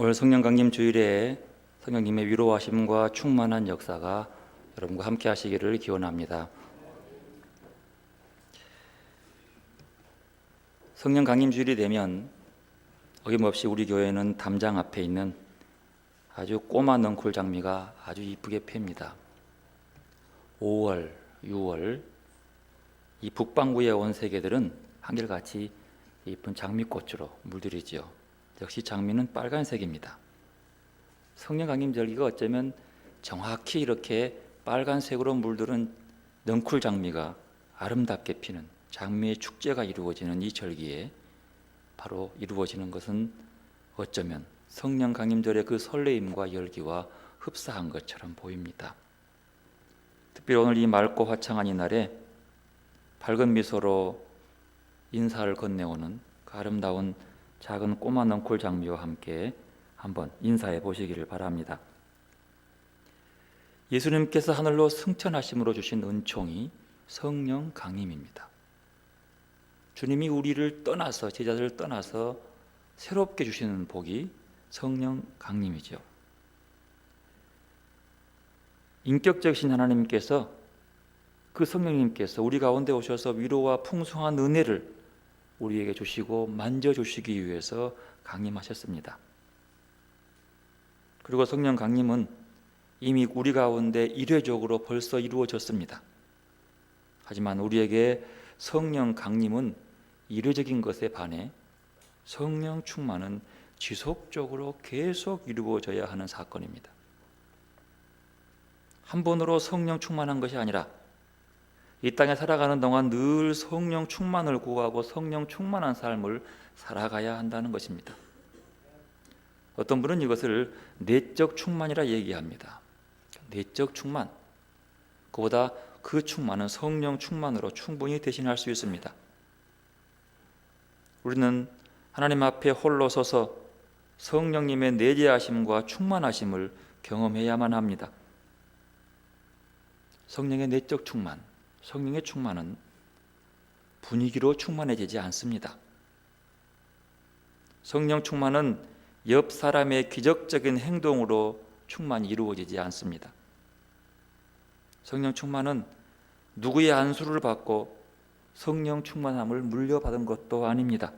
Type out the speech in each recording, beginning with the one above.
올 성령 강림 주일에 성령님의 위로하심과 충만한 역사가 여러분과 함께 하시기를 기원합니다. 성령 강림 주일이 되면 어김없이 우리 교회는 담장 앞에 있는 아주 꼬마 넝쿨 장미가 아주 이쁘게 핍니다. 5월, 6월 이 북반구에 온 세계들은 한결같이 이쁜 장미꽃으로 물들이지요. 역시 장미는 빨간색입니다. 성령 강림 절기가 어쩌면 정확히 이렇게 빨간색으로 물들은 넝쿨 장미가 아름답게 피는 장미의 축제가 이루어지는 이 절기에 바로 이루어지는 것은 어쩌면 성령 강림절의 그 설레임과 열기와 흡사한 것처럼 보입니다. 특별히 오늘 이 맑고 화창한 이 날에 밝은 미소로 인사를 건네오는 그 아름다운 작은 꼬마 넝쿨 장미와 함께 한번 인사해 보시기를 바랍니다. 예수님께서 하늘로 승천하심으로 주신 은총이 성령 강림입니다. 주님이 우리를 떠나서, 제자들을 떠나서 새롭게 주시는 복이 성령 강림이죠. 인격적이신 하나님께서, 그 성령님께서 우리 가운데 오셔서 위로와 풍성한 은혜를 우리에게 주시고 만져주시기 위해서 강림하셨습니다. 그리고 성령 강림은 이미 우리 가운데 일회적으로 벌써 이루어졌습니다. 하지만 우리에게 성령 강림은 일회적인 것에 반해 성령 충만은 지속적으로 계속 이루어져야 하는 사건입니다. 한 번으로 성령 충만한 것이 아니라 이 땅에 살아가는 동안 늘 성령 충만을 구하고 성령 충만한 삶을 살아가야 한다는 것입니다. 어떤 분은 이것을 내적 충만이라 얘기합니다. 내적 충만, 그보다 그 충만은 성령 충만으로 충분히 대신할 수 있습니다. 우리는 하나님 앞에 홀로 서서 성령님의 내재하심과 충만하심을 경험해야만 합니다. 성령의 내적 충만, 성령의 충만은 분위기로 충만해지지 않습니다. 성령 충만은 옆 사람의 기적적인 행동으로 충만이 이루어지지 않습니다. 성령 충만은 누구의 안수를 받고 성령 충만함을 물려받은 것도 아닙니다.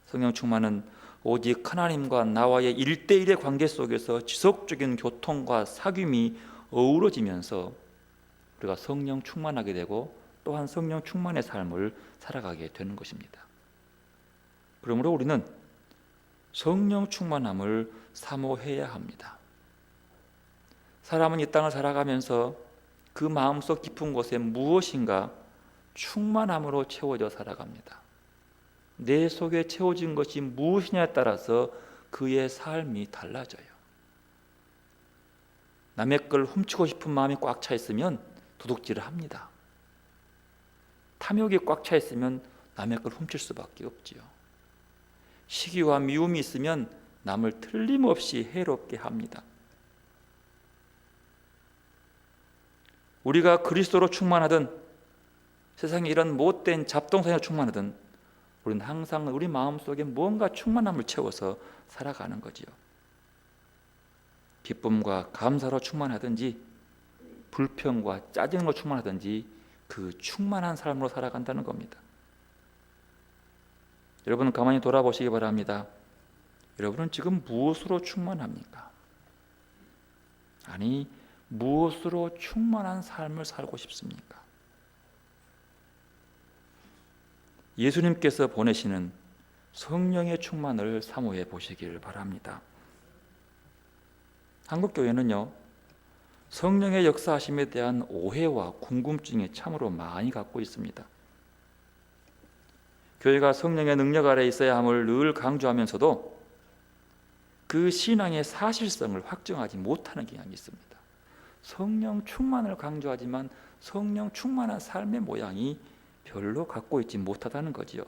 성령 충만은 오직 하나님과 나와의 1대1의 관계 속에서 지속적인 교통과 사귐이 어우러지면서 우리가 성령 충만하게 되고 또한 성령 충만의 삶을 살아가게 되는 것입니다. 그러므로 우리는 성령 충만함을 사모해야 합니다. 사람은 이 땅을 살아가면서 그 마음속 깊은 곳에 무엇인가 충만함으로 채워져 살아갑니다. 내 속에 채워진 것이 무엇이냐에 따라서 그의 삶이 달라져요. 남의 걸 훔치고 싶은 마음이 꽉 차 있으면 도둑질을 합니다. 탐욕이 꽉 차 있으면 남의 걸 훔칠 수밖에 없지요. 시기와 미움이 있으면 남을 틀림없이 해롭게 합니다. 우리가 그리스도로 충만하든 세상에 이런 못된 잡동사니로 충만하든 우리는 항상 우리 마음속에 뭔가 충만함을 채워서 살아가는 거지요. 기쁨과 감사로 충만하든지 불평과 짜증으로 충만하든지 그 충만한 삶으로 살아간다는 겁니다. 여러분은 가만히 돌아보시기 바랍니다. 여러분은 지금 무엇으로 충만합니까? 아니, 무엇으로 충만한 삶을 살고 싶습니까? 예수님께서 보내시는 성령의 충만을 사모해 보시기를 바랍니다. 한국교회는요, 성령의 역사하심에 대한 오해와 궁금증이 참으로 많이 갖고 있습니다. 교회가 성령의 능력 아래 있어야 함을 늘 강조하면서도 그 신앙의 사실성을 확정하지 못하는 경향이 있습니다. 성령 충만을 강조하지만 성령 충만한 삶의 모양이 별로 갖고 있지 못하다는 거지요.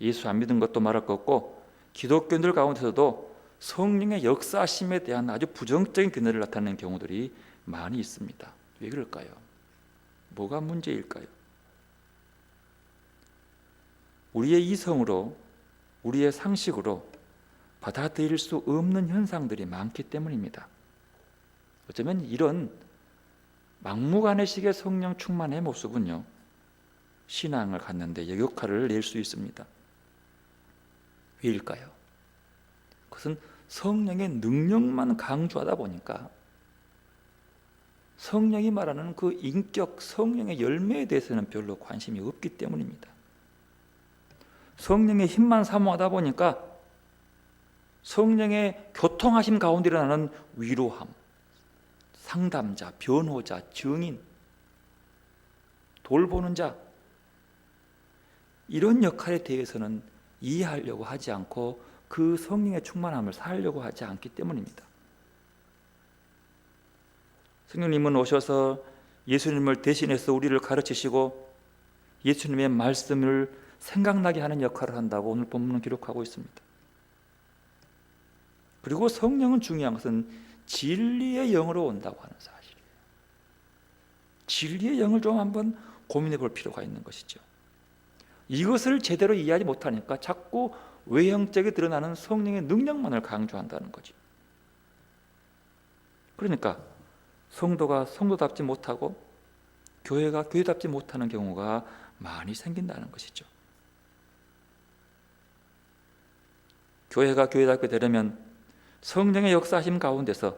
예수 안 믿은 것도 말할 것 없고 기독교인들 가운데서도 성령의 역사심에 대한 아주 부정적인 견해를 나타내는 경우들이 많이 있습니다. 왜 그럴까요? 뭐가 문제일까요? 우리의 이성으로, 우리의 상식으로 받아들일 수 없는 현상들이 많기 때문입니다. 어쩌면 이런 막무가내식의 성령 충만의 모습은요, 신앙을 갖는데 역효과를 낼 수 있습니다. 왜일까요? 그것은 성령의 능력만 강조하다 보니까 성령이 말하는 그 인격, 성령의 열매에 대해서는 별로 관심이 없기 때문입니다. 성령의 힘만 사모하다 보니까 성령의 교통하심 가운데 일어나는 위로함, 상담자, 변호자, 증인, 돌보는 자, 이런 역할에 대해서는 이해하려고 하지 않고 그 성령의 충만함을 살려고 하지 않기 때문입니다. 성령님은 오셔서 예수님을 대신해서 우리를 가르치시고 예수님의 말씀을 생각나게 하는 역할을 한다고 오늘 본문은 기록하고 있습니다. 그리고 성령은 중요한 것은 진리의 영으로 온다고 하는 사실이에요. 진리의 영을 좀 한번 고민해 볼 필요가 있는 것이죠. 이것을 제대로 이해하지 못하니까 자꾸 외형적에 드러나는 성령의 능력만을 강조한다는 거죠. 그러니까 성도가 성도답지 못하고 교회가 교회답지 못하는 경우가 많이 생긴다는 것이죠. 교회가 교회답게 되려면 성령의 역사하심 가운데서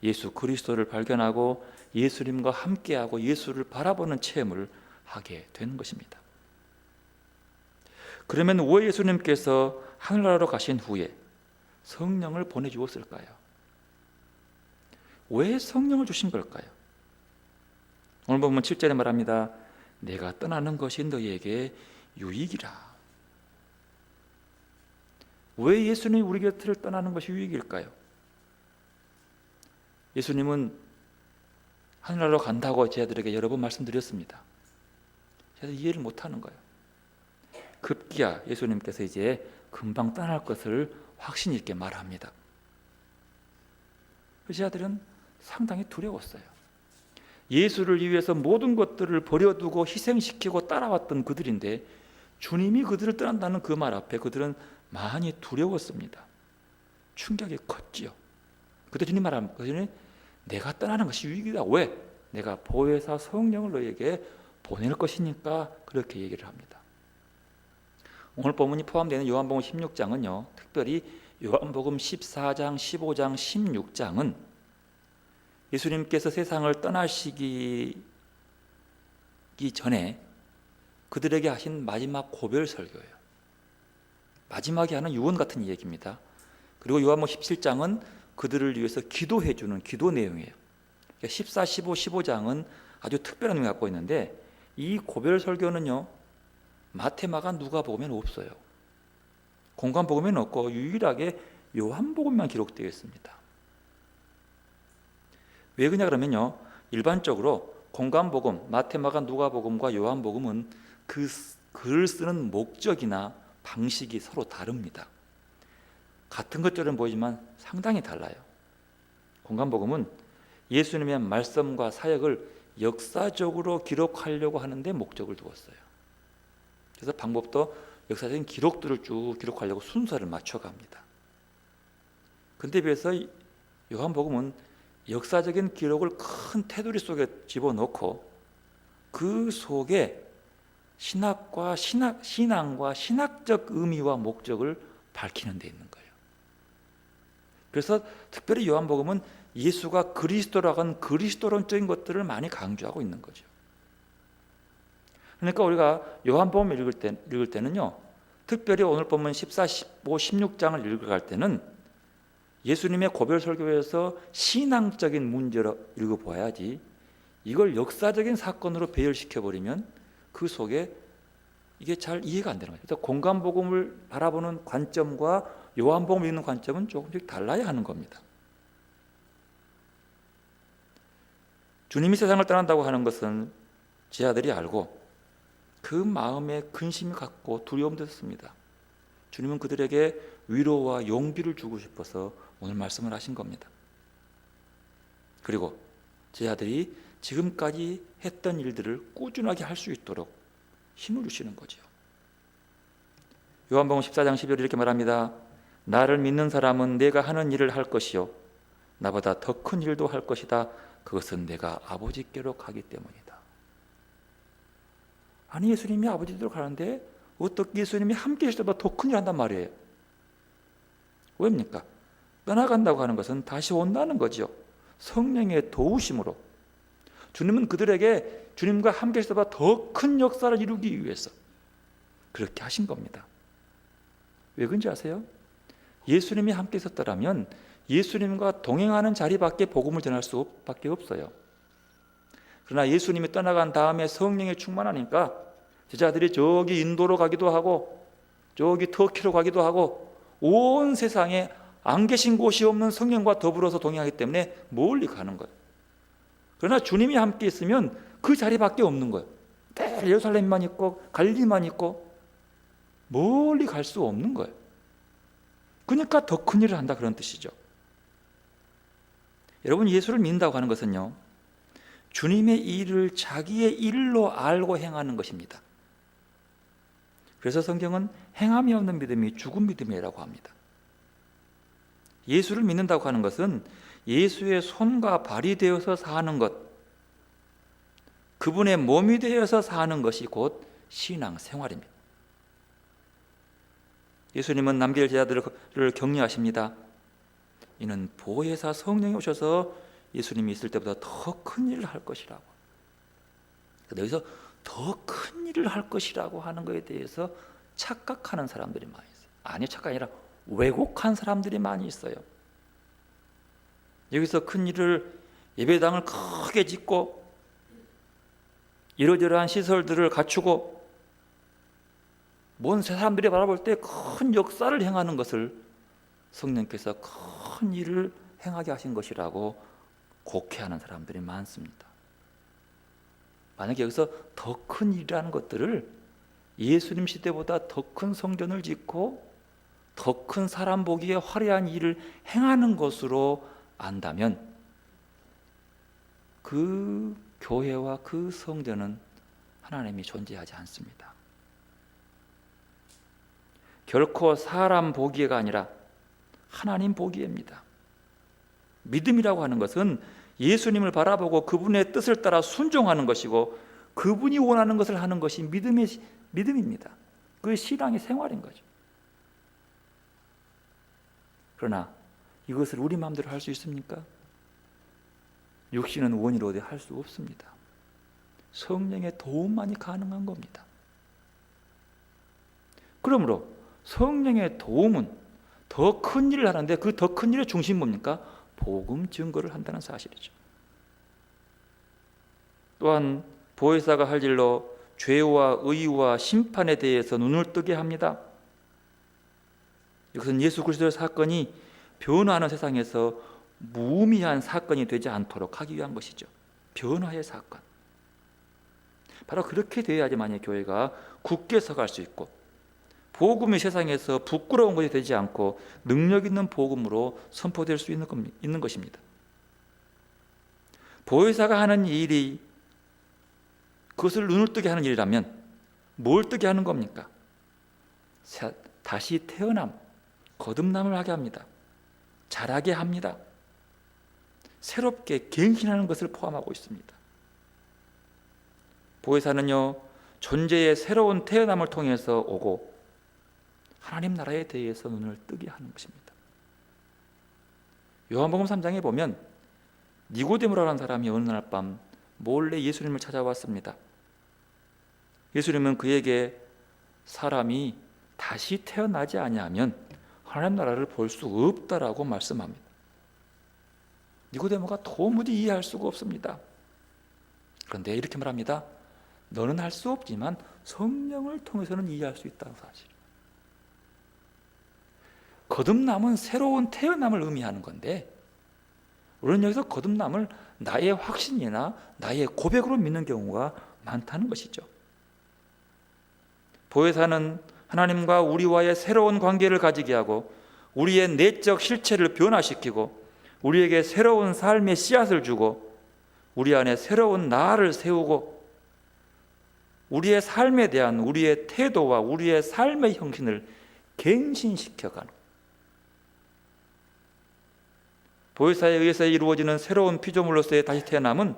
예수 그리스도를 발견하고 예수님과 함께하고 예수를 바라보는 체험을 하게 되는 것입니다. 그러면 왜 예수님께서 하늘나라로 가신 후에 성령을 보내주었을까요? 왜 성령을 주신 걸까요? 오늘 보면 7절에 말합니다. 내가 떠나는 것이 너희에게 유익이라. 왜 예수님이 우리 곁을 떠나는 것이 유익일까요? 예수님은 하늘나라로 간다고 제자들에게 여러 번 말씀드렸습니다. 제가 이해를 못하는 거예요. 급기야 예수님께서 이제 금방 떠날 것을 확신 있게 말합니다. 그 제자들은 상당히 두려웠어요. 예수를 위해서 모든 것들을 버려두고 희생시키고 따라왔던 그들인데 주님이 그들을 떠난다는 그 말 앞에 그들은 많이 두려웠습니다. 충격이 컸지요. 그때 주님 말합니다. 그들은 내가 떠나는 것이 유익이다. 왜? 내가 보혜사 성령을 너에게 보낼 것이니까 그렇게 얘기를 합니다. 오늘 본문이 포함되는 요한복음 16장은요, 특별히 요한복음 14장, 15장, 16장은 예수님께서 세상을 떠나시기 전에 그들에게 하신 마지막 고별 설교예요. 마지막에 하는 유언 같은 얘기입니다. 그리고 요한복음 17장은 그들을 위해서 기도해 주는 기도 내용이에요. 14, 15, 15장은 아주 특별한 의미를 갖고 있는데 이 고별 설교는요, 마태, 마가, 누가복음에는 없어요. 공관복음에는 없고 유일하게 요한복음만 기록되어 있습니다. 왜 그러냐 그러면요, 일반적으로 공관복음, 마태, 마가, 누가복음과 요한복음은 그 글을 쓰는 목적이나 방식이 서로 다릅니다. 같은 것처럼 보이지만 상당히 달라요. 공관복음은 예수님의 말씀과 사역을 역사적으로 기록하려고 하는데 목적을 두었어요. 그래서 방법도 역사적인 기록들을 쭉 기록하려고 순서를 맞춰갑니다. 근데 비해서 요한복음은 역사적인 기록을 큰 테두리 속에 집어넣고 그 속에 신앙과 신학적 의미와 목적을 밝히는 데 있는 거예요. 그래서 특별히 요한복음은 예수가 그리스도라고 하는 그리스도론적인 것들을 많이 강조하고 있는 거죠. 그러니까 우리가 요한복음을 읽을 때는요, 특별히 오늘 본문 14, 15, 16장을 읽어갈 때는 예수님의 고별 설교에서 신앙적인 문제로 읽어보아야지 이걸 역사적인 사건으로 배열시켜버리면 그 속에 이게 잘 이해가 안 되는 거예요. 그래서 공관복음을 바라보는 관점과 요한복음을 읽는 관점은 조금씩 달라야 하는 겁니다. 주님이 세상을 떠난다고 하는 것은 제자들이 알고 그 마음에 근심이 갖고 두려움도 있습니다. 주님은 그들에게 위로와 용기를 주고 싶어서 오늘 말씀을 하신 겁니다. 그리고 제자들이 지금까지 했던 일들을 꾸준하게 할 수 있도록 힘을 주시는 거죠. 요한복음 14장 12절 이렇게 말합니다. 나를 믿는 사람은 내가 하는 일을 할 것이요 나보다 더 큰 일도 할 것이다. 그것은 내가 아버지께로 가기 때문이다. 아니, 예수님이 아버지께로 가는데 어떻게 예수님이 함께 계실 때보다 더 큰 일 한단 말이에요? 왜입니까? 떠나간다고 하는 것은 다시 온다는 거죠. 성령의 도우심으로. 주님은 그들에게 주님과 함께 계실 때보다 더 큰 역사를 이루기 위해서 그렇게 하신 겁니다. 왜 그런지 아세요? 예수님이 함께 있었더라면 예수님과 동행하는 자리밖에 복음을 전할 수밖에 없어요. 그러나 예수님이 떠나간 다음에 성령에 충만하니까 제자들이 저기 인도로 가기도 하고 저기 터키로 가기도 하고 온 세상에 안 계신 곳이 없는 성령과 더불어서 동행하기 때문에 멀리 가는 거예요. 그러나 주님이 함께 있으면 그 자리밖에 없는 거예요. 늘 예루살렘만 있고 갈릴리만 있고 멀리 갈 수 없는 거예요. 그러니까 더 큰 일을 한다, 그런 뜻이죠. 여러분, 예수를 믿는다고 하는 것은요, 주님의 일을 자기의 일로 알고 행하는 것입니다. 그래서 성경은 행함이 없는 믿음이 죽은 믿음이라고 합니다. 예수를 믿는다고 하는 것은 예수의 손과 발이 되어서 사는 것, 그분의 몸이 되어서 사는 것이 곧 신앙 생활입니다. 예수님은 남길 제자들을 격려하십니다. 이는 보혜사 성령이 오셔서 예수님이 있을 때보다 더 큰 일을 할 것이라고. 여기서 더 큰 일을 할 것이라고 하는 것에 대해서 착각하는 사람들이 많이 있어요. 아니, 착각이 아니라 왜곡한 사람들이 많이 있어요. 여기서 큰 일을, 예배당을 크게 짓고 이러저러한 시설들을 갖추고 먼 사람들이 바라볼 때 큰 역사를 행하는 것을 성령께서 큰 일을 행하게 하신 것이라고 곡해하는 사람들이 많습니다. 만약에 여기서 더 큰 일이라는 것들을 예수님 시대보다 더 큰 성전을 짓고 더 큰 사람 보기에 화려한 일을 행하는 것으로 안다면 그 교회와 그 성전은 하나님이 존재하지 않습니다. 결코 사람 보기에가 아니라 하나님 보기에입니다. 믿음이라고 하는 것은 예수님을 바라보고 그분의 뜻을 따라 순종하는 것이고 그분이 원하는 것을 하는 것이 믿음입니다. 그게 신앙의 생활인 거죠. 그러나 이것을 우리 마음대로 할 수 있습니까? 육신은 원이로되 할 수 없습니다. 성령의 도움만이 가능한 겁니다. 그러므로 성령의 도움은 더 큰 일을 하는데 그 더 큰 일의 중심은 뭡니까? 복음 증거를 한다는 사실이죠. 또한 보혜사가 할 일로 죄와 의와 심판에 대해서 눈을 뜨게 합니다. 이것은 예수 그리스도의 사건이 변화하는 세상에서 무의미한 사건이 되지 않도록 하기 위한 것이죠. 변화의 사건. 바로 그렇게 되어야지만 교회가 굳게 서갈 수 있고 복음이 세상에서 부끄러운 것이 되지 않고 능력 있는 복음으로 선포될 수 있는 것입니다. 보혜사가 하는 일이 그것을 눈을 뜨게 하는 일이라면 뭘 뜨게 하는 겁니까? 다시 태어남, 거듭남을 하게 합니다. 자라게 합니다. 새롭게 갱신하는 것을 포함하고 있습니다. 보혜사는요, 존재의 새로운 태어남을 통해서 오고 하나님 나라에 대해서 눈을 뜨게 하는 것입니다. 요한복음 3장에 보면 니고데모라는 사람이 어느 날 밤 몰래 예수님을 찾아왔습니다. 예수님은 그에게 사람이 다시 태어나지 아니하면 하나님 나라를 볼 수 없다라고 말씀합니다. 니고데모가 도무지 이해할 수가 없습니다. 그런데 이렇게 말합니다. 너는 할 수 없지만 성령을 통해서는 이해할 수 있다는 사실. 거듭남은 새로운 태어남을 의미하는 건데 우리는 여기서 거듭남을 나의 확신이나 나의 고백으로 믿는 경우가 많다는 것이죠. 보혜사는 하나님과 우리와의 새로운 관계를 가지게 하고 우리의 내적 실체를 변화시키고 우리에게 새로운 삶의 씨앗을 주고 우리 안에 새로운 나를 세우고 우리의 삶에 대한 우리의 태도와 우리의 삶의 형신을 갱신시켜가는 보혜사에 의해서 이루어지는 새로운 피조물로서의 다시 태어남은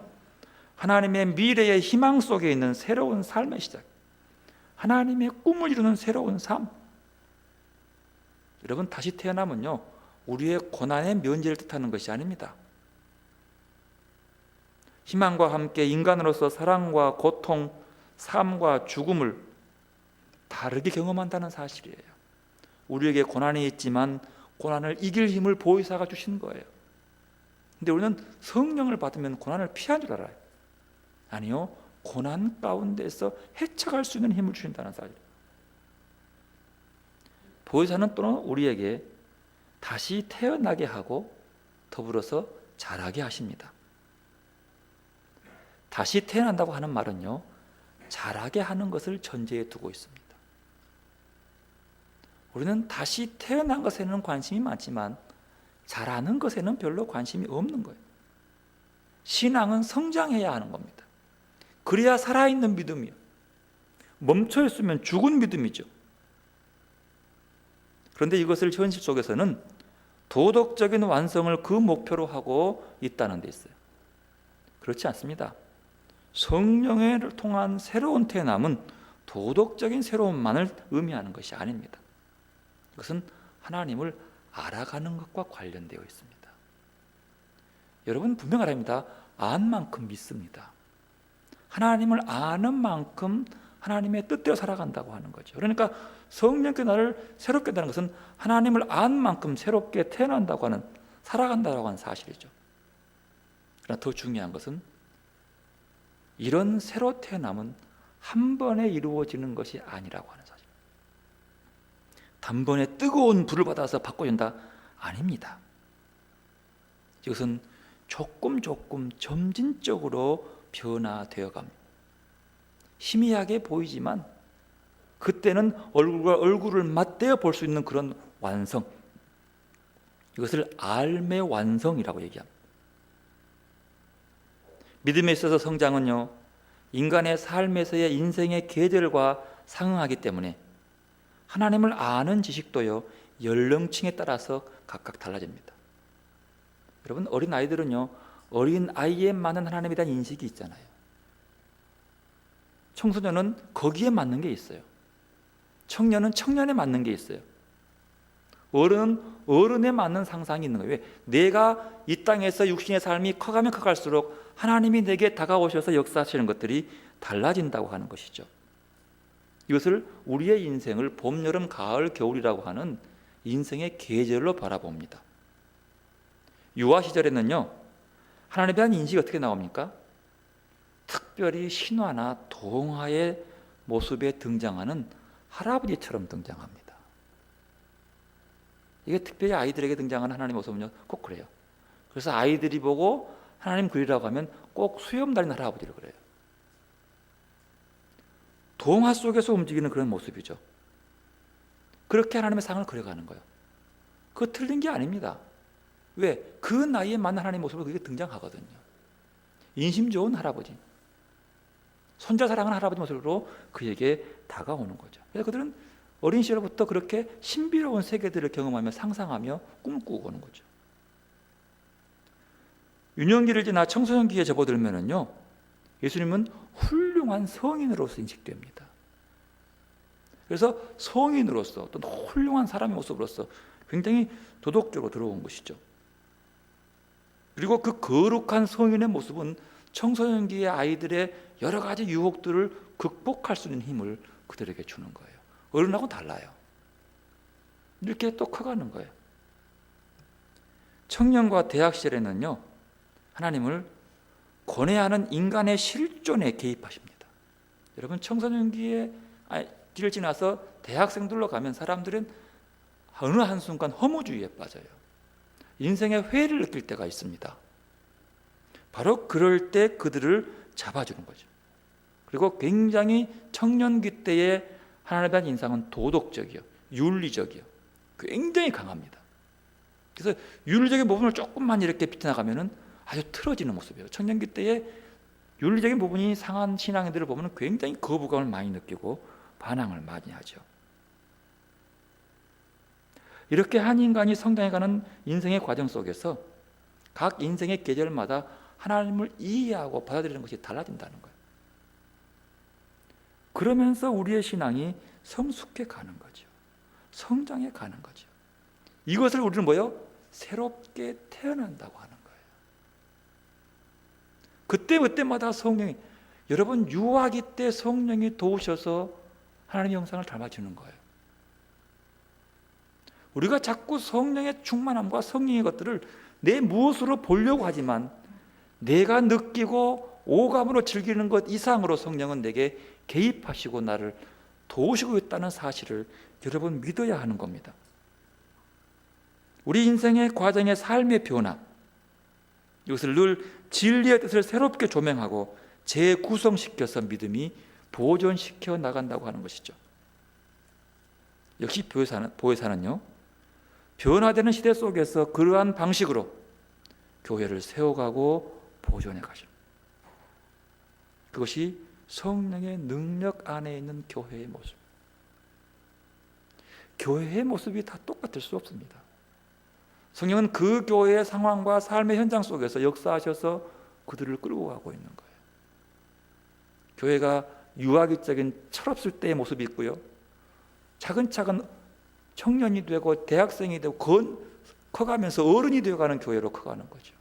하나님의 미래의 희망 속에 있는 새로운 삶의 시작, 하나님의 꿈을 이루는 새로운 삶. 여러분, 다시 태어남은요, 우리의 고난의 면제를 뜻하는 것이 아닙니다. 희망과 함께 인간으로서 사랑과 고통, 삶과 죽음을 다르게 경험한다는 사실이에요. 우리에게 고난이 있지만 고난을 이길 힘을 보혜사가 주신 거예요. 근데 우리는 성령을 받으면 고난을 피한 줄 알아요. 아니요, 고난 가운데서 헤쳐갈 수 있는 힘을 주신다는 사실. 보혜사는 또는 우리에게 다시 태어나게 하고 더불어서 자라게 하십니다. 다시 태어난다고 하는 말은요, 자라게 하는 것을 전제에 두고 있습니다. 우리는 다시 태어난 것에는 관심이 많지만 자라는 것에는 별로 관심이 없는 거예요. 신앙은 성장해야 하는 겁니다. 그래야 살아있는 믿음이요. 멈춰 있으면 죽은 믿음이죠. 그런데 이것을 현실 속에서는 도덕적인 완성을 그 목표로 하고 있다는 데 있어요. 그렇지 않습니다. 성령을 통한 새로운 태어남은 도덕적인 새로움만을 의미하는 것이 아닙니다. 그것은 하나님을 알아가는 것과 관련되어 있습니다. 여러분, 분명 알아야 안 만큼 믿습니다. 하나님을 아는 만큼 하나님의 뜻대로 살아간다고 하는 거죠. 그러니까 성령께 나를 새롭게 한다는 것은 하나님을 안 만큼 새롭게 태어난다고 하는, 살아간다고 하는 사실이죠. 그러나 더 중요한 것은 이런 새로 태어남은 한 번에 이루어지는 것이 아니라고 하는 사실. 단번에 뜨거운 불을 받아서 바꿔준다? 아닙니다. 이것은 조금 점진적으로 변화되어 갑니다. 희미하게 보이지만 그때는 얼굴과 얼굴을 맞대어 볼 수 있는 그런 완성, 이것을 알의 완성이라고 얘기합니다. 믿음에 있어서 성장은요, 인간의 삶에서의 인생의 계절과 상응하기 때문에 하나님을 아는 지식도요, 연령층에 따라서 각각 달라집니다. 여러분, 어린 아이들은요, 어린 아이에 맞는 하나님에 대한 인식이 있잖아요. 청소년은 거기에 맞는 게 있어요. 청년은 청년에 맞는 게 있어요. 어른은 어른에 맞는 상상이 있는 거예요. 왜? 내가 이 땅에서 육신의 삶이 커가면 커갈수록 하나님이 내게 다가오셔서 역사하시는 것들이 달라진다고 하는 것이죠. 이것을 우리의 인생을 봄, 여름, 가을, 겨울이라고 하는 인생의 계절로 바라봅니다. 유아 시절에는요, 하나님에 대한 인식이 어떻게 나옵니까? 특별히 신화나 동화의 모습에 등장하는 할아버지처럼 등장합니다. 이게 특별히 아이들에게 등장하는 하나님의 모습은요, 꼭 그래요. 그래서 아이들이 보고 하나님 그리라고 하면 꼭 수염 달린 할아버지를 그래요. 동화 속에서 움직이는 그런 모습이죠. 그렇게 하나님의 상을 그려가는 거예요. 그거 틀린 게 아닙니다. 왜? 그 나이에 맞는 하나님의 모습으로 그게 등장하거든요. 인심 좋은 할아버지, 손자 사랑하는 할아버지 모습으로 그에게 다가오는 거죠. 그래서 그들은 어린 시절부터 그렇게 신비로운 세계들을 경험하며 상상하며 꿈꾸고 오는 거죠. 유년기를 지나 청소년기에 접어들면은요, 예수님은 훌륭한 성인으로서 인식됩니다. 그래서 성인으로서 또 훌륭한 사람의 모습으로서 굉장히 도덕적으로 들어온 것이죠. 그리고 그 거룩한 성인의 모습은 청소년기의 아이들의 여러 가지 유혹들을 극복할 수 있는 힘을 그들에게 주는 거예요. 어른하고 달라요. 이렇게 또 커가는 거예요. 청년과 대학 시절에는요, 하나님을 권해하는 인간의 실존에 개입하십니다. 여러분, 청소년기의 길을 지나서 대학생들로 가면 사람들은 어느 한순간 허무주의에 빠져요. 인생의 회의를 느낄 때가 있습니다. 바로 그럴 때 그들을 잡아주는 거죠. 그리고 굉장히 청년기 때의 하나님에 대한 인상은 도덕적이요, 윤리적이요, 굉장히 강합니다. 그래서 윤리적인 부분을 조금만 이렇게 비춰나가면은 아주 틀어지는 모습이에요. 청년기 때의 윤리적인 부분이 상한 신앙인들을 보면 굉장히 거부감을 많이 느끼고 반항을 많이 하죠. 이렇게 한 인간이 성장해가는 인생의 과정 속에서 각 인생의 계절마다 하나님을 이해하고 받아들이는 것이 달라진다는 거예요. 그러면서 우리의 신앙이 성숙해 가는 거죠. 성장해 가는 거죠. 이것을 우리는 뭐요? 새롭게 태어난다고 하는 거예요. 그때마다 성령이, 여러분 유아기 때 성령이 도우셔서 하나님의 형상을 닮아주는 거예요. 우리가 자꾸 성령의 충만함과 성령의 것들을 내 무엇으로 보려고 하지만 내가 느끼고 오감으로 즐기는 것 이상으로 성령은 내게 개입하시고 나를 도우시고 있다는 사실을 여러분 믿어야 하는 겁니다. 우리 인생의 과정의 삶의 변화, 이것을 늘 진리의 뜻을 새롭게 조명하고 재구성시켜서 믿음이 보존시켜 나간다고 하는 것이죠. 역시 보혜사는요, 변화되는 시대 속에서 그러한 방식으로 교회를 세워가고 보존해 가십니다. 그것이 성령의 능력 안에 있는 교회의 모습. 교회의 모습이 다 똑같을 수 없습니다. 성령은 그 교회의 상황과 삶의 현장 속에서 역사하셔서 그들을 끌고 가고 있는 거예요. 교회가 유아기적인 철없을 때의 모습이 있고요, 차근차근 청년이 되고 대학생이 되고 커가면서 어른이 되어가는 교회로 커가는 거죠.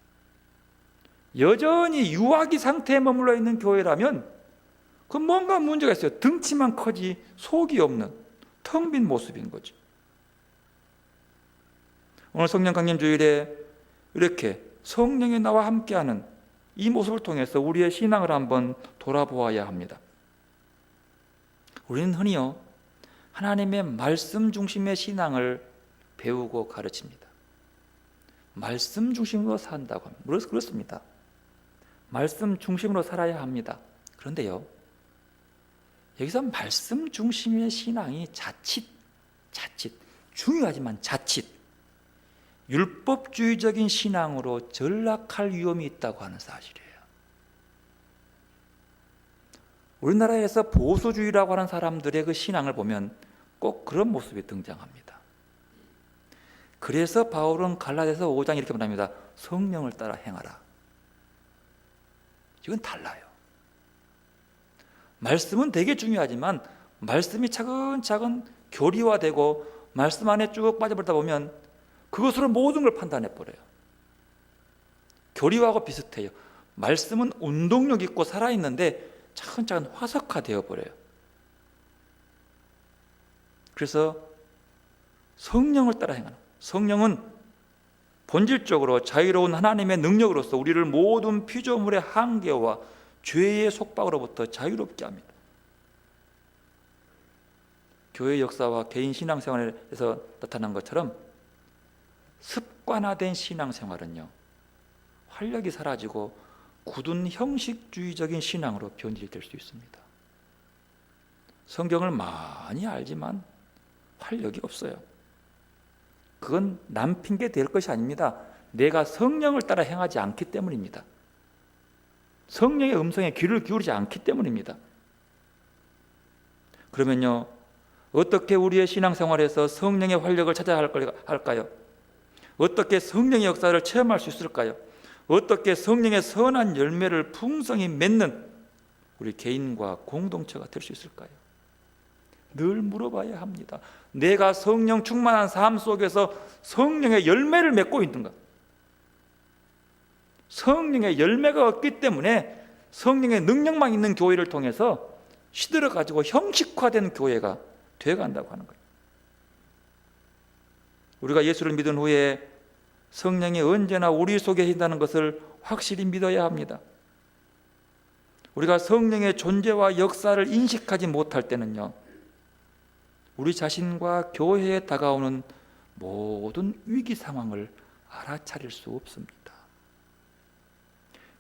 여전히 유아기 상태에 머물러 있는 교회라면 그건 뭔가 문제가 있어요. 등치만 커지 속이 없는 텅 빈 모습인 거죠. 오늘 성령 강림 주일에 이렇게 성령이 나와 함께하는 이 모습을 통해서 우리의 신앙을 한번 돌아보아야 합니다. 우리는 흔히요, 하나님의 말씀 중심의 신앙을 배우고 가르칩니다. 말씀 중심으로 산다고 합니다. 그렇습니다. 말씀 중심으로 살아야 합니다. 그런데요, 여기서 말씀 중심의 신앙이 자칫 중요하지만 자칫 율법주의적인 신앙으로 전락할 위험이 있다고 하는 사실이에요. 우리나라에서 보수주의라고 하는 사람들의 그 신앙을 보면 꼭 그런 모습이 등장합니다. 그래서 바울은 갈라디아서 5장 이렇게 말합니다. 성령을 따라 행하라. 이건 달라요. 말씀은 되게 중요하지만 말씀이 차근차근 교리화되고 말씀 안에 쭉 빠져버리다 보면 그것으로 모든 걸 판단해버려요. 교리화하고 비슷해요. 말씀은 운동력 있고 살아있는데 차근차근 화석화되어 버려요. 그래서 성령을 따라 행하는, 성령은 본질적으로 자유로운 하나님의 능력으로서 우리를 모든 피조물의 한계와 죄의 속박으로부터 자유롭게 합니다. 교회 역사와 개인 신앙생활에서 나타난 것처럼 습관화된 신앙생활은요, 활력이 사라지고 굳은 형식주의적인 신앙으로 변질될 수 있습니다. 성경을 많이 알지만 활력이 없어요. 그건 남 핑계 될 것이 아닙니다. 내가 성령을 따라 행하지 않기 때문입니다. 성령의 음성에 귀를 기울이지 않기 때문입니다. 그러면요, 어떻게 우리의 신앙생활에서 성령의 활력을 찾아야 할까요? 어떻게 성령의 역사를 체험할 수 있을까요? 어떻게 성령의 선한 열매를 풍성히 맺는 우리 개인과 공동체가 될 수 있을까요? 늘 물어봐야 합니다. 내가 성령 충만한 삶 속에서 성령의 열매를 맺고 있는가? 성령의 열매가 없기 때문에 성령의 능력만 있는 교회를 통해서 시들어가지고 형식화된 교회가 되어간다고 하는 거예요. 우리가 예수를 믿은 후에 성령이 언제나 우리 속에 있다는 것을 확실히 믿어야 합니다. 우리가 성령의 존재와 역사를 인식하지 못할 때는요, 우리 자신과 교회에 다가오는 모든 위기 상황을 알아차릴 수 없습니다.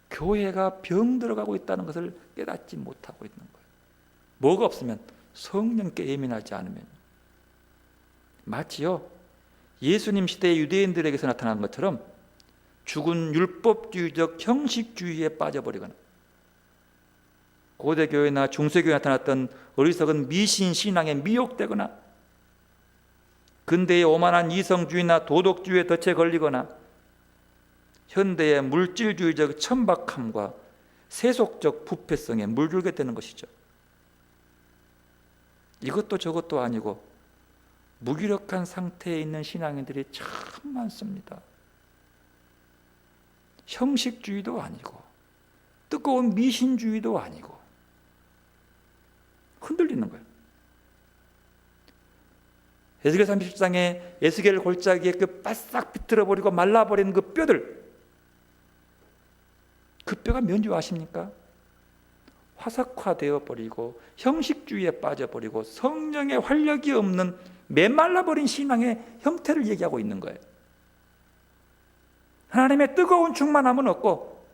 교회가 병들어가고 있다는 것을 깨닫지 못하고 있는 거예요. 뭐가 없으면? 성령께 예민하지 않으면. 마치요, 예수님 시대의 유대인들에게서 나타난 것처럼 죽은 율법주의적 형식주의에 빠져버리거나, 고대교회나 중세교회에 나타났던 어리석은 미신 신앙에 미혹되거나, 근대의 오만한 이성주의나 도덕주의에 덫에 걸리거나, 현대의 물질주의적 천박함과 세속적 부패성에 물들게 되는 것이죠. 이것도 저것도 아니고 무기력한 상태에 있는 신앙인들이 참 많습니다. 형식주의도 아니고 뜨거운 미신주의도 아니고 흔들리는 거예요. 에스겔 37장에 에스겔 골짜기에 그 바싹 비틀어버리고 말라버린 그 뼈들, 그 뼈가 뭔지 아십니까? 화석화되어 버리고 형식주의에 빠져버리고 성령의 활력이 없는 메말라버린 신앙의 형태를 얘기하고 있는 거예요. 하나님의 뜨거운 충만함은 없고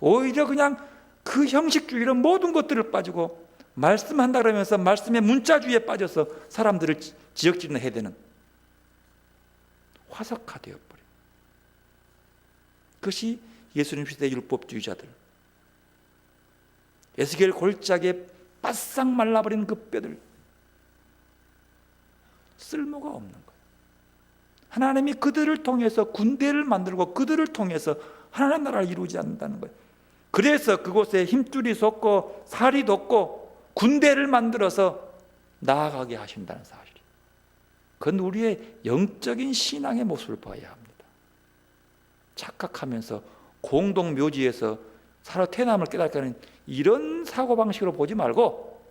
오히려 그냥 그 형식주의로 모든 것들을 빠지고 말씀한다 그러면서 말씀의 문자주의에 빠져서 사람들을 지역질을 해야 되는 화석화되어 버린 그것이 예수님 시대의 율법주의자들, 에스겔 골짜기에 바싹 말라버린 그 뼈들, 쓸모가 없는 거예요. 하나님이 그들을 통해서 군대를 만들고 그들을 통해서 하나님 나라를 이루지 않는다는 거예요. 그래서 그곳에 힘줄이 솟고 살이 돋고 군대를 만들어서 나아가게 하신다는 사실. 그건 우리의 영적인 신앙의 모습을 봐야 합니다. 착각하면서 공동묘지에서 살아 태어남을 깨닫는 이런 사고방식으로 보지 말고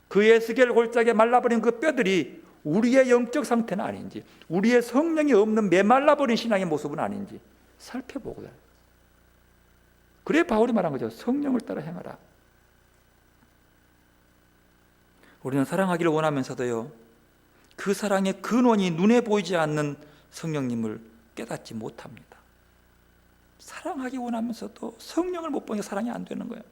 그 에스겔 골짜기에 말라버린 그 뼈들이 우리의 영적 상태는 아닌지, 우리의 성령이 없는 메말라버린 신앙의 모습은 아닌지 살펴보고요. 그래 바울이 말한 거죠. 성령을 따라 행하라. 우리는 사랑하기를 원하면서도요, 그 사랑의 근원이 눈에 보이지 않는 성령님을 깨닫지 못합니다. 사랑하기 원하면서도 성령을 못 보니까 사랑이 안 되는 거예요.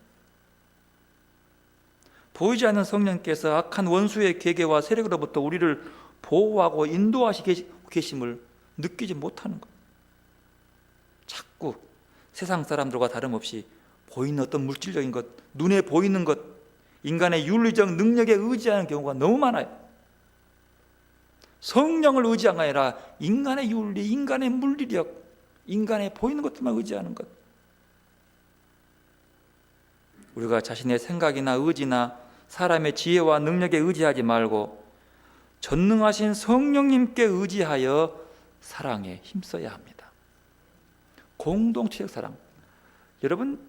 보이지 않는 성령께서 악한 원수의 계계와 세력으로부터 우리를 보호하고 인도하시고 계심을 느끼지 못하는 거예요. 자꾸 세상 사람들과 다름없이 보이는 어떤 물질적인 것, 눈에 보이는 것, 인간의 윤리적 능력에 의지하는 경우가 너무 많아요. 성령을 의지한 게 아니라 인간의 윤리, 인간의 물리력, 인간의 보이는 것들만 의지하는 것. 우리가 자신의 생각이나 의지나 사람의 지혜와 능력에 의지하지 말고 전능하신 성령님께 의지하여 사랑에 힘써야 합니다. 공동체적 사랑. 여러분,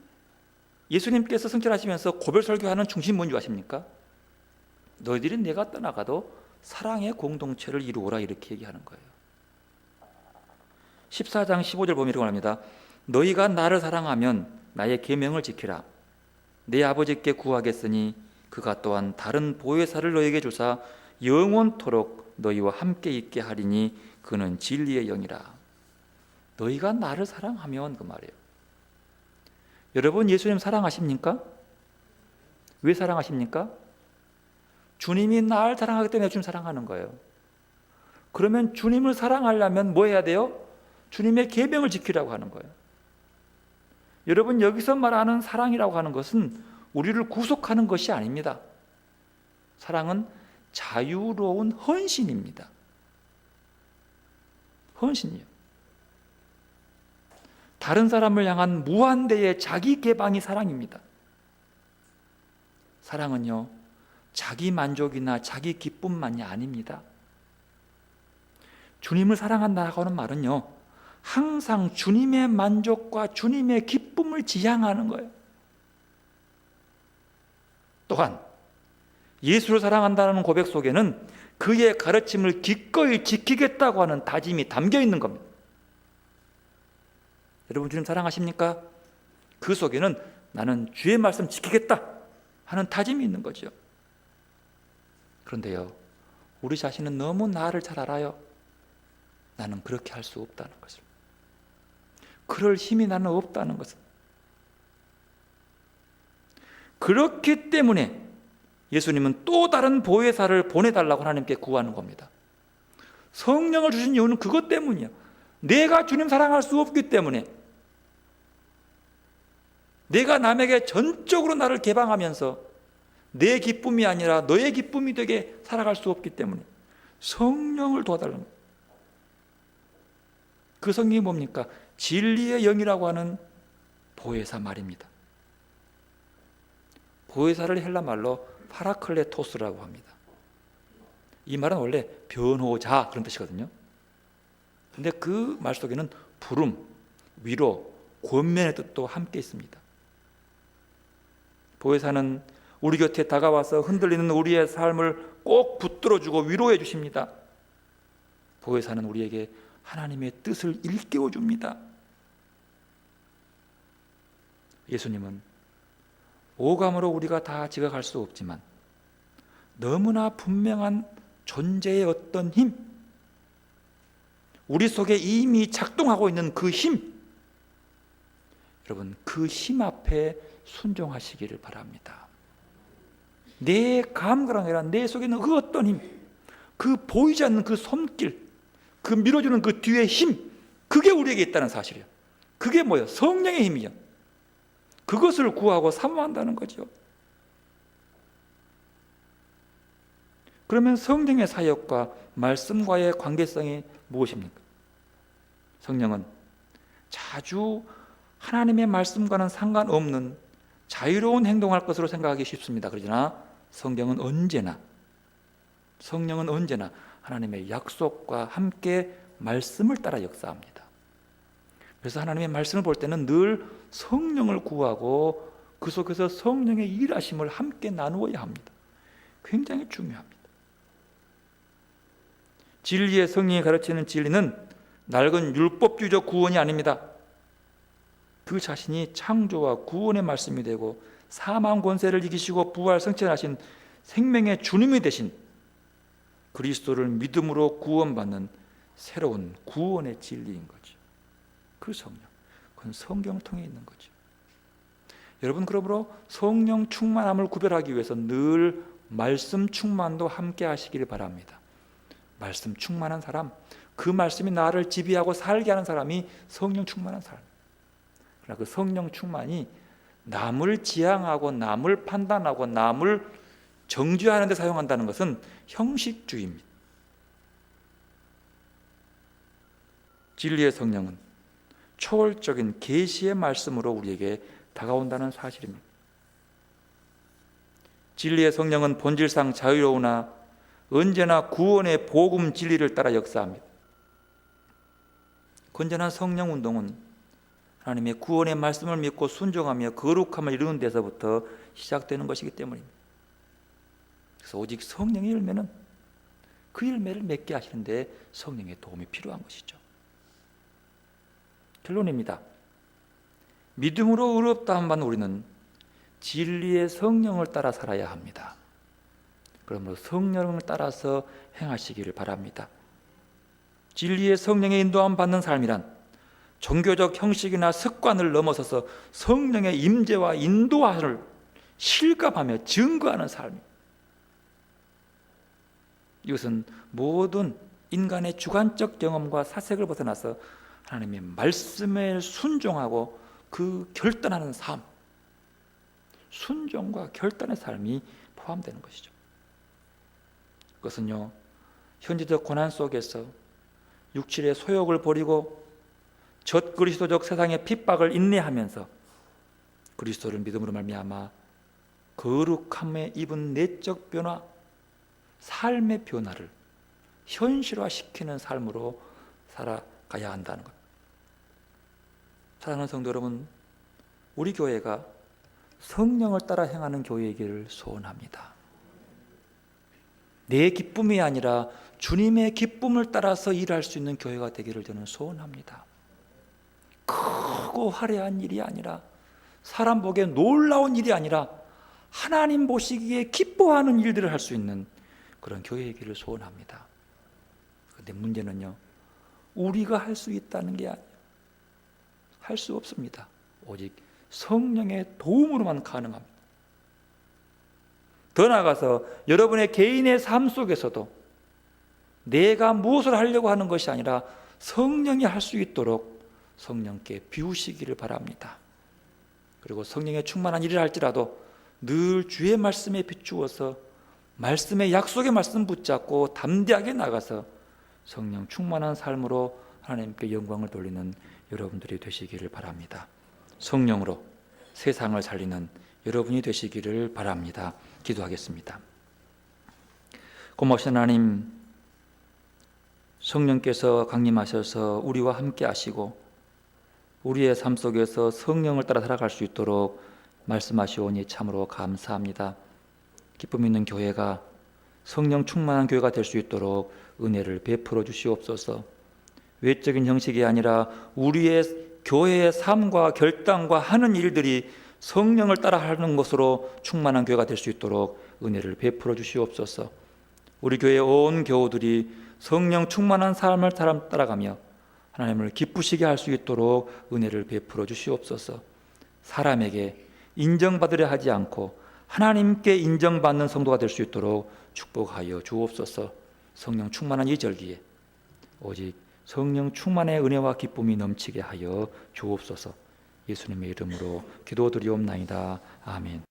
예수님께서 성찰하시면서 고별 설교하는 중심 뭔지 아십니까? 너희들이 내가 떠나가도 사랑의 공동체를 이루어라, 이렇게 얘기하는 거예요. 14장 15절 보면 이렇게 합니다. 너희가 나를 사랑하면 나의 계명을 지키라. 내 아버지께 구하겠으니 그가 또한 다른 보혜사를 너희에게 주사 영원토록 너희와 함께 있게 하리니 그는 진리의 영이라. 너희가 나를 사랑하면, 그 말이에요. 여러분, 예수님 사랑하십니까? 왜 사랑하십니까? 주님이 나를 사랑하기 때문에 주님 사랑하는 거예요. 그러면 주님을 사랑하려면 뭐 해야 돼요? 주님의 계명을 지키라고 하는 거예요. 여러분, 여기서 말하는 사랑이라고 하는 것은 우리를 구속하는 것이 아닙니다. 사랑은 자유로운 헌신입니다. 헌신이요. 다른 사람을 향한 무한대의 자기 개방이 사랑입니다. 사랑은요, 자기 만족이나 자기 기쁨만이 아닙니다. 주님을 사랑한다고 하는 말은요, 항상 주님의 만족과 주님의 기쁨을 지향하는 거예요. 또한 예수를 사랑한다는 고백 속에는 그의 가르침을 기꺼이 지키겠다고 하는 다짐이 담겨 있는 겁니다. 여러분, 주님 사랑하십니까? 그 속에는 나는 주의 말씀 지키겠다 하는 다짐이 있는 거죠. 그런데요, 우리 자신은 너무 나를 잘 알아요. 나는 그렇게 할 수 없다는 것을, 그럴 힘이 나는 없다는 것을. 그렇기 때문에 예수님은 또 다른 보혜사를 보내달라고 하나님께 구하는 겁니다. 성령을 주신 이유는 그것 때문이야. 내가 주님 사랑할 수 없기 때문에, 내가 남에게 전적으로 나를 개방하면서 내 기쁨이 아니라 너의 기쁨이 되게 살아갈 수 없기 때문에 성령을 도와달라는 거예요. 그 성령이 뭡니까? 진리의 영이라고 하는 보혜사 말입니다. 보혜사를 헬라 말로 파라클레토스라고 합니다. 이 말은 원래 변호자 그런 뜻이거든요. 근데 그 말 속에는 부름, 위로, 권면의 뜻도 함께 있습니다. 보혜사는 우리 곁에 다가와서 흔들리는 우리의 삶을 꼭 붙들어주고 위로해 주십니다. 보혜사는 우리에게 하나님의 뜻을 일깨워 줍니다. 예수님은 오감으로 우리가 다 지각할 수 없지만 너무나 분명한 존재의 어떤 힘, 우리 속에 이미 작동하고 있는 그 힘, 여러분 그 힘 앞에 순종하시기를 바랍니다. 내 감각이 아니라 내 속에 있는 그 어떤 힘, 그 보이지 않는 그 손길, 그 밀어주는 그 뒤에 힘, 그게 우리에게 있다는 사실이에요. 그게 뭐예요? 성령의 힘이요. 그것을 구하고 사모한다는 거죠. 그러면 성령의 사역과 말씀과의 관계성이 무엇입니까? 성령은 자주 하나님의 말씀과는 상관없는 자유로운 행동할 것으로 생각하기 쉽습니다. 그러나 성령은 언제나 하나님의 약속과 함께 말씀을 따라 역사합니다. 그래서 하나님의 말씀을 볼 때는 늘 성령을 구하고 그 속에서 성령의 일하심을 함께 나누어야 합니다. 굉장히 중요합니다. 진리의 성령이 가르치는 진리는 낡은 율법주의적 구원이 아닙니다. 그 자신이 창조와 구원의 말씀이 되고 사망 권세를 이기시고 부활 승천하신 생명의 주님이 되신 그리스도를 믿음으로 구원받는 새로운 구원의 진리인 거죠. 그 성령, 그건 성경을 통해 있는 거죠. 여러분, 그러므로 성령 충만함을 구별하기 위해서 늘 말씀 충만도 함께 하시기를 바랍니다. 말씀 충만한 사람, 그 말씀이 나를 지배하고 살게 하는 사람이 성령 충만한 사람. 그러나 그 성령 충만이 남을 지향하고 남을 판단하고 남을 정죄하는 데 사용한다는 것은 형식주의입니다. 진리의 성령은 초월적인 계시의 말씀으로 우리에게 다가온다는 사실입니다. 진리의 성령은 본질상 자유로우나 언제나 구원의 복음 진리를 따라 역사합니다. 건전한 성령 운동은 하나님의 구원의 말씀을 믿고 순종하며 거룩함을 이루는 데서부터 시작되는 것이기 때문입니다. 그래서 오직 성령의 열매는 그 열매를 맺게 하시는데 성령의 도움이 필요한 것이죠. 결론입니다. 믿음으로 의롭다함 받는 우리는 진리의 성령을 따라 살아야 합니다. 그러므로 성령을 따라서 행하시기를 바랍니다. 진리의 성령의 인도함 받는 삶이란 종교적 형식이나 습관을 넘어서서 성령의 임재와 인도함을 실감하며 증거하는 삶입니다. 이것은 모든 인간의 주관적 경험과 사색을 벗어나서 하나님의 말씀에 순종하고 그 결단하는 삶, 순종과 결단의 삶이 포함되는 것이죠. 그것은요, 현재적 고난 속에서 육칠의 소욕을 버리고 젖 그리스도적 세상의 핍박을 인내하면서 그리스도를 믿음으로 말미암아 거룩함에 입은 내적 변화, 삶의 변화를 현실화시키는 삶으로 살아가야 한다는 것. 사랑하는 성도 여러분, 우리 교회가 성령을 따라 행하는 교회이기를 소원합니다. 내 기쁨이 아니라 주님의 기쁨을 따라서 일할 수 있는 교회가 되기를 저는 소원합니다. 크고 화려한 일이 아니라, 사람 보기에 놀라운 일이 아니라 하나님 보시기에 기뻐하는 일들을 할 수 있는 그런 교회이기를 소원합니다. 그런데 문제는요, 우리가 할 수 있다는 게 아니에요. 할 수 없습니다. 오직 성령의 도움으로만 가능합니다. 더 나아가서 여러분의 개인의 삶 속에서도 내가 무엇을 하려고 하는 것이 아니라 성령이 할 수 있도록 성령께 비우시기를 바랍니다. 그리고 성령의 충만한 일을 할지라도 늘 주의 말씀에 비추어서 말씀의 약속의 말씀 붙잡고 담대하게 나가서 성령 충만한 삶으로 하나님께 영광을 돌리는 여러분들이 되시기를 바랍니다. 성령으로 세상을 살리는 여러분이 되시기를 바랍니다. 기도하겠습니다. 고마우신 하나님, 성령께서 강림하셔서 우리와 함께 하시고 우리의 삶 속에서 성령을 따라 살아갈 수 있도록 말씀하시오니 참으로 감사합니다. 기쁨 있는 교회가 성령 충만한 교회가 될 수 있도록 은혜를 베풀어 주시옵소서. 외적인 형식이 아니라 우리의 교회의 삶과 결단과 하는 일들이 성령을 따라 하는 것으로 충만한 교회가 될 수 있도록 은혜를 베풀어 주시옵소서. 우리 교회 온 교우들이 성령 충만한 삶을 따라가며 하나님을 기쁘시게 할 수 있도록 은혜를 베풀어 주시옵소서. 사람에게 인정받으려 하지 않고 하나님께 인정받는 성도가 될 수 있도록 축복하여 주옵소서. 성령 충만한 이 절기에 오직 성령 충만의 은혜와 기쁨이 넘치게 하여 주옵소서. 예수님의 이름으로 기도드리옵나이다. 아멘.